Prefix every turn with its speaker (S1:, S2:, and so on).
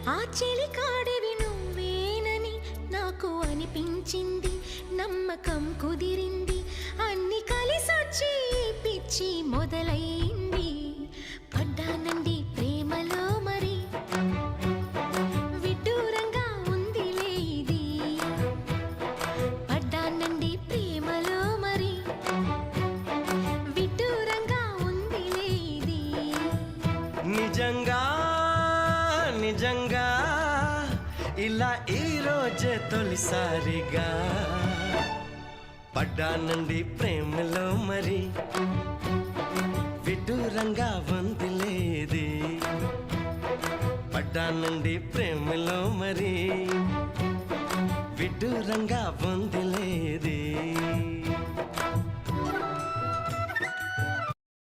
S1: ఆ చెలికాడివి నువ్వేనని నాకు అనిపించింది, నమ్మకం కుదిరింది, అన్ని కలిసొచ్చి పిచ్చి మొదలైంది. పడ్డానండి ప్రేమలో మరి, విడ్డూరంగా ఉందిలే ఇది. పడ్డానండి ప్రేమలో మరి, విడ్డూరంగా ఉందిలే ఇది.
S2: నిజంగా నిజంగా ఇలా ఈ రోజే తొలిసారిగా పడ్డానండి ప్రేమలో మరి, విడ్డూరంగా వందిలేది. పడ్డానండి ప్రేమలో మరి, విడ్డూరంగా వందిలేది.